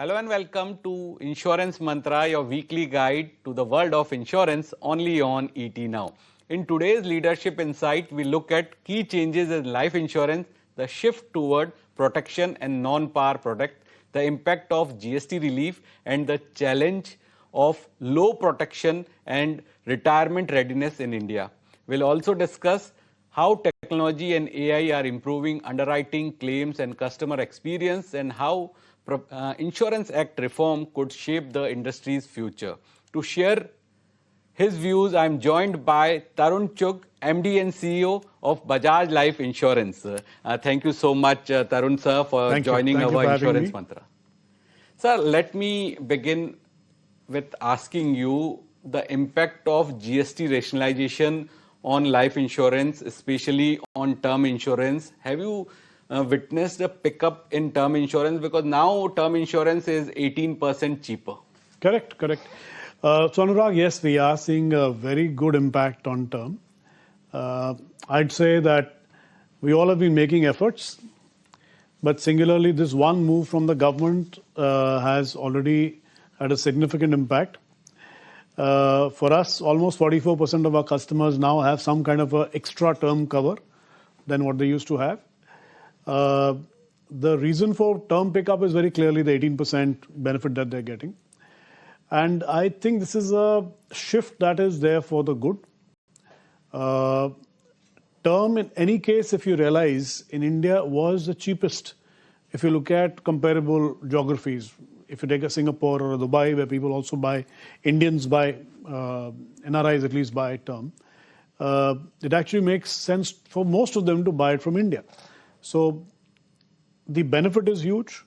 Hello and welcome to Insurance Mantra, your weekly guide to the world of insurance only on ET Now. In today's Leadership Insight, we look at key changes in life insurance, the shift toward protection and non-par product, the impact of GST relief and the challenge of low protection and retirement readiness in India. We'll also discuss how technology and AI are improving underwriting, claims and customer experience, and how Insurance Act reform could shape the industry's future. To share his views, I am joined by Tarun Chugh, MD and CEO of Bajaj Life Insurance. Thank you so much, Tarun sir, for joining our Insurance Mantra. Sir, let me begin with asking you the impact of GST rationalization on life insurance, especially on term insurance. Have you witnessed a pickup in term insurance? Because now term insurance is 18% cheaper. Correct. So Anurag, yes, we are seeing a very good impact on term. I'd say that we all have been making efforts, but singularly this one move from the government has already had a significant impact. For us, almost 44% of our customers now have some kind of a extra term cover than what they used to have. The reason for term pickup is very clearly the 18% benefit that they're getting. And I think this is a shift that is there for the good. Term, in any case, if you realize, in India was the cheapest. If you look at comparable geographies, if you take a Singapore or a Dubai, where people also buy, Indians buy, NRIs at least buy term, it actually makes sense for most of them to buy it from India. So the benefit is huge.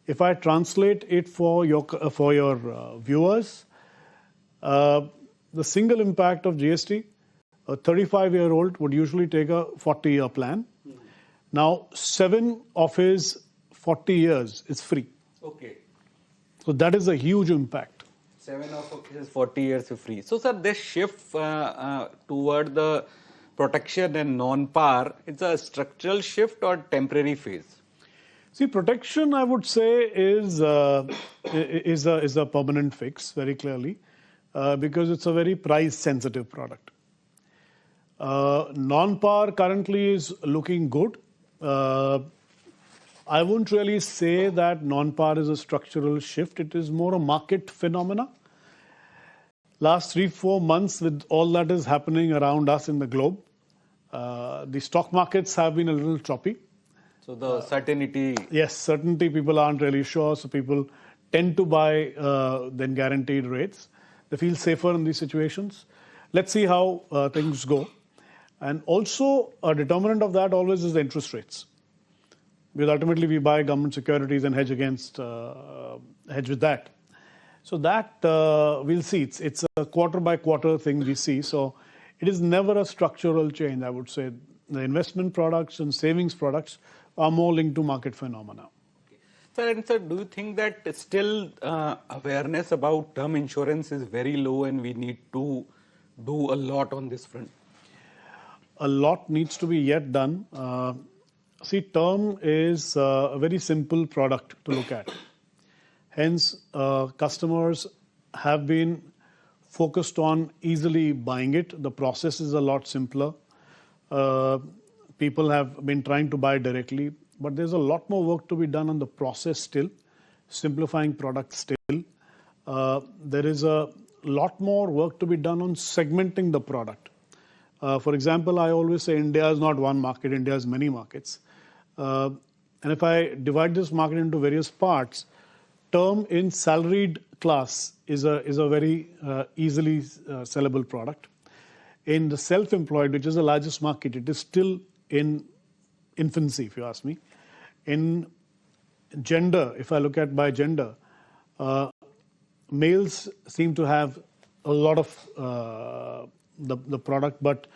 If I translate it for your viewers, the single impact of GST, a 35-year-old would usually take a 40-year plan. Now, 7 of his 40 years is free. Okay. So that is a huge impact. 7 of his 40 years is free. So, sir, this shift toward the protection and non-par, it's a structural shift or temporary phase? See, protection, I would say, is a permanent fix, very clearly, because it's a very price-sensitive product. Non-par currently is looking good. I wouldn't really say that non-par is a structural shift. It is more a market phenomena. Last 3-4 months, with all that is happening around us in the globe, the stock markets have been a little choppy. So the certainty... Yes, certainty, people aren't really sure. So people tend to buy then guaranteed rates. They feel safer in these situations. Let's see how things go. And also, a determinant of that always is the interest rates. Because ultimately we buy government securities and hedge with that. So that we'll see. It's a quarter by quarter thing we see. So it is never a structural change, I would say. The investment products and savings products are more linked to market phenomena. Okay. Sir, do you think that still awareness about term insurance is very low and we need to do a lot on this front? A lot needs to be yet done. See, term is a very simple product to look at. Hence, customers have been focused on easily buying it. The process is a lot simpler. People have been trying to buy directly, but there's a lot more work to be done on the process still, simplifying products still. There is a lot more work to be done on segmenting the product. For example, I always say India is not one market, India has many markets. And if I divide this market into various parts, term in salaried class is a very easily sellable product. In the self-employed, which is the largest market, it is still in infancy, if you ask me. In gender, if I look at by gender, males seem to have a lot of the product, but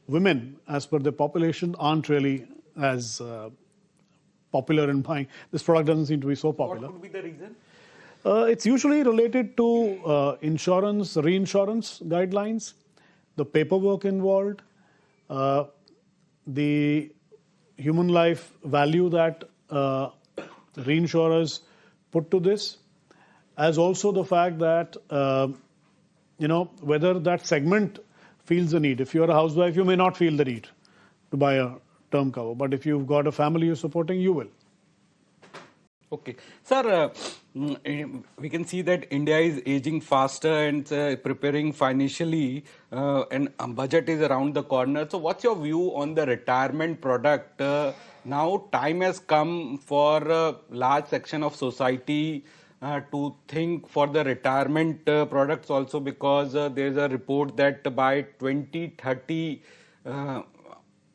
women, as per their population, aren't really as popular in buying. This product doesn't seem to be so popular. What would be the reason? It's usually related to insurance, reinsurance guidelines, the paperwork involved, the human life value that reinsurers put to this, as also the fact that, whether that segment feels the need. If you're a housewife, you may not feel the need to buy a term cover. But if you've got a family you're supporting, you will. Okay. Sir, we can see that India is aging faster and preparing financially, and budget is around the corner. So what's your view on the retirement product? Now time has come for a large section of society to think for the retirement products also, because there's a report that by 2030,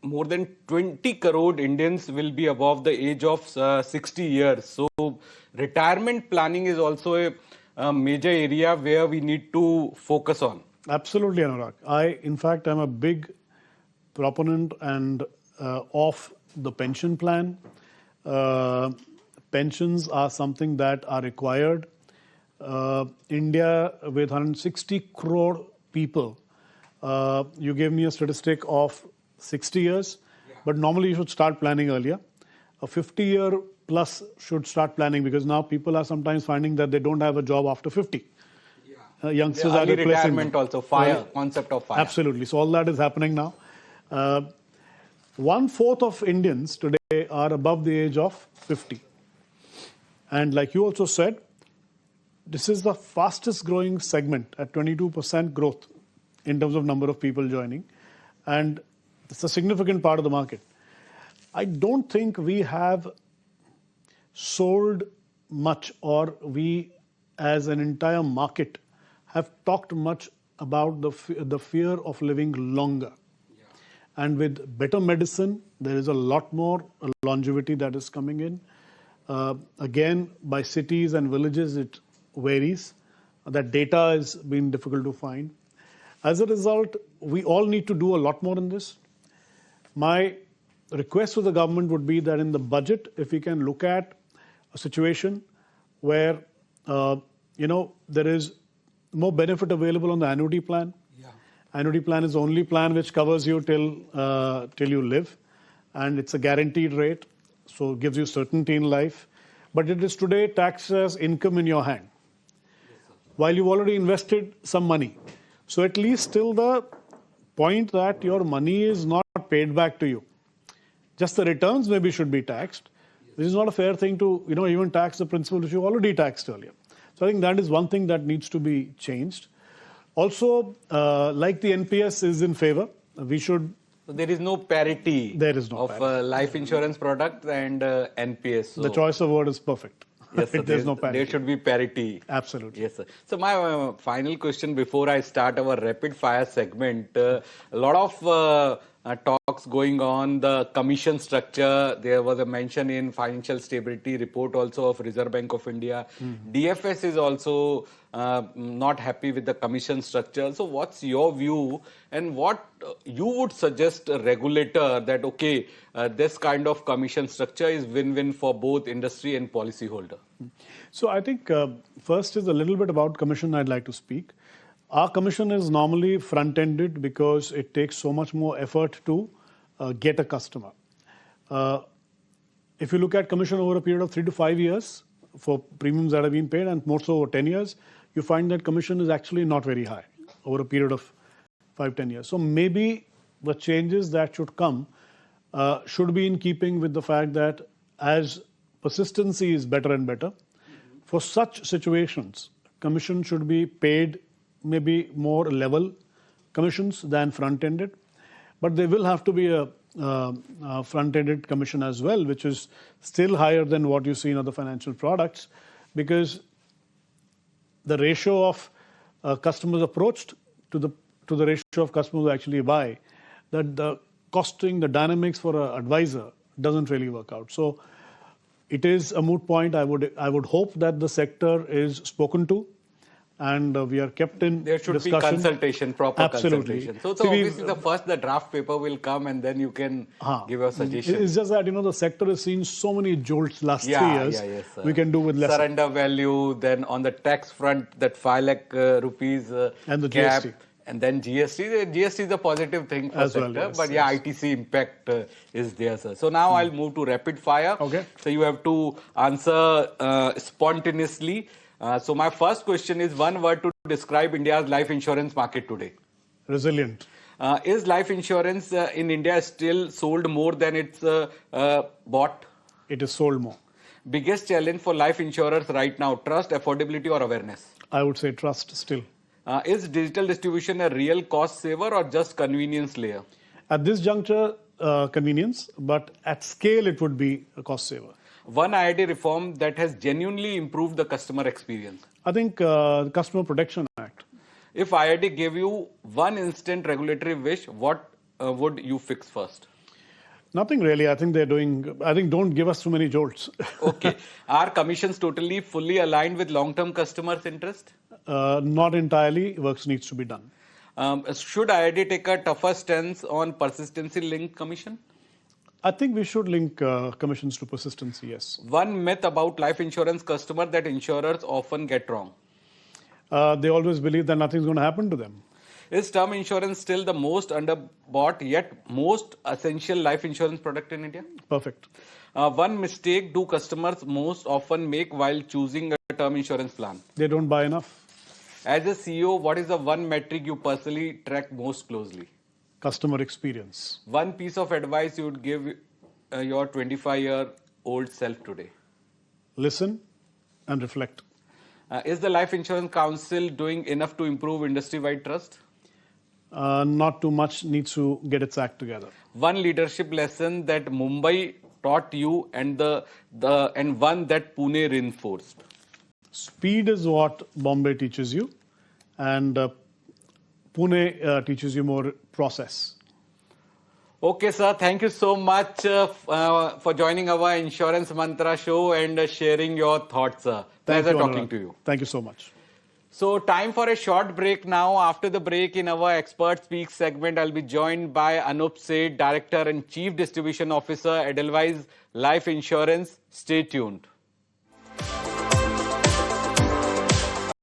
more than 20 crore Indians will be above the age of 60 years. So retirement planning is also a major area where we need to focus on. Absolutely, Anurag. In fact, I'm a big proponent of the pension plan. Pensions are something that are required. India with 160 crore people, you gave me a statistic of 60 years, but normally you should start planning earlier. A 50-year plus should start planning, because now people are sometimes finding that they don't have a job after 50. Youngsters are replacing retirement them. Also, fire, concept of fire. Absolutely. So all that is happening now. 1/4 of Indians today are above the age of 50. And like you also said, this is the fastest growing segment at 22% growth in terms of number of people joining. And it's a significant part of the market. I don't think we have sold much, or we as an entire market have talked much about the fear of living longer. And with better medicine, there is a lot more longevity that is coming in. Again, by cities and villages, it varies. That data has been difficult to find. As a result, we all need to do a lot more in this. My request to the government would be that in the budget, if we can look at a situation where, there is more benefit available on the annuity plan. Annuity plan is the only plan which covers you till you live, and it's a guaranteed rate, so it gives you certainty in life. But it is today taxed as income in your hand, while you've already invested some money. So at least till the point that your money is not paid back to you, just the returns maybe should be taxed. This is not a fair thing to even tax the principal which you already taxed earlier. So I think that is one thing that needs to be changed. Also, like the NPS is in favor, we should. So there is no parity. There is no of parity. Life insurance product and NPS. So the choice of word is perfect. Yes, sir, there's no parity. There should be parity. Absolutely. Yes, sir. So my final question before I start our rapid fire segment, a lot of talks going on the commission structure. There was a mention in financial stability report also of Reserve Bank of India. DFS is also not happy with the commission structure. So what's your view, and what you would suggest a regulator that, okay, this kind of commission structure is win-win for both industry and policyholder? So I think first is a little bit about commission I'd like to speak. Our commission is normally front-ended because it takes so much more effort to get a customer. If you look at commission over a period of 3 to 5 years for premiums that have been paid, and more so over 10 years, you find that commission is actually not very high over a period of 5-10 years. So maybe the changes that should come should be in keeping with the fact that as persistency is better and better, for such situations, commission should be paid maybe more level commissions than front-ended. But there will have to be a front-ended commission as well, which is still higher than what you see in other financial products, because the ratio of customers approached to the ratio of customers who actually buy, that the costing, the dynamics for an advisor doesn't really work out. So it is a moot point. I would hope that the sector is spoken to, and we are kept in There should discussion. be consultation, proper Absolutely. consultation. So obviously the draft paper will come, and then you can give a suggestion. It's just that, the sector has seen so many jolts last 3 years. Yes, we can do with less. Surrender value, then on the tax front, that 5 lakh rupees and the cap, GST. and then GST. The GST is a positive thing for As sector, well, yes, but yes. ITC impact is there, sir. So now I'll move to rapid fire. Okay. So you have to answer spontaneously. So my first question is one word to describe India's life insurance market today. Resilient. Is life insurance in India still sold more than it's bought? It is sold more. Biggest challenge for life insurers right now, trust, affordability or awareness? I would say trust still. Is digital distribution a real cost saver or just convenience layer? At this juncture, convenience, but at scale, it would be a cost saver. One IRD reform that has genuinely improved the customer experience. I think the Customer Protection Act. If IRD gave you one instant regulatory wish, what would you fix first? Nothing really. I think don't give us too many jolts. Okay. Are commissions totally fully aligned with long-term customers' interest? Not entirely. Work needs to be done. Should IRD take a tougher stance on persistency-linked commission? I think we should link commissions to persistency, yes. One myth about life insurance customer that insurers often get wrong. They always believe that nothing's going to happen to them. Is term insurance still the most underbought yet most essential life insurance product in India? Perfect. One mistake do customers most often make while choosing a term insurance plan? They don't buy enough. As a CEO, what is the one metric you personally track most closely? Customer experience. One piece of advice you would give your 25-year-old self today? Listen and reflect. Is the Life Insurance Council doing enough to improve industry-wide trust? Not too much needs to get its act together. One leadership lesson that Mumbai taught you and one that Pune reinforced. Speed is what Bombay teaches you, and Pune teaches you more process. Okay, sir. Thank you so much for joining our Insurance Mantra show and sharing your thoughts, sir. Pleasure talking to you. Thank you so much. So, time for a short break now. After the break, in our Expert Speak segment, I'll be joined by Anup Seth, Director and Chief Distribution Officer, Edelweiss Life Insurance. Stay tuned.